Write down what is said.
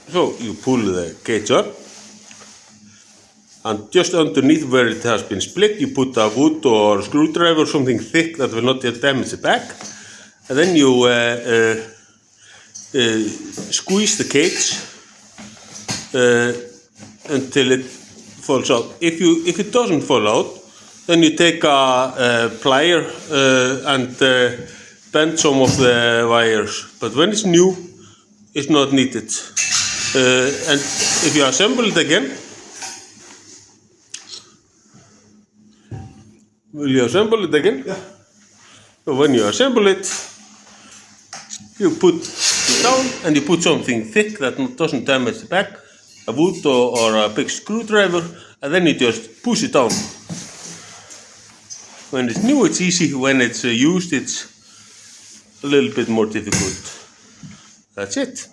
So you pull the cage up, and just underneath where it has been split, you put a wood or screwdriver, something thick that will not yet damage the back, and then you squeeze the cage until it falls out. If it doesn't fall out, then you take a plier and bend some of the wires. But when it's new, it's not needed. And if you assemble it again, will you assemble it again? Yeah. So when you assemble it, you put it down and you put something thick that doesn't damage the back, a wood or a big screwdriver, and then you just push it down. When it's new, it's easy. When it's used, it's a little bit more difficult. That's it.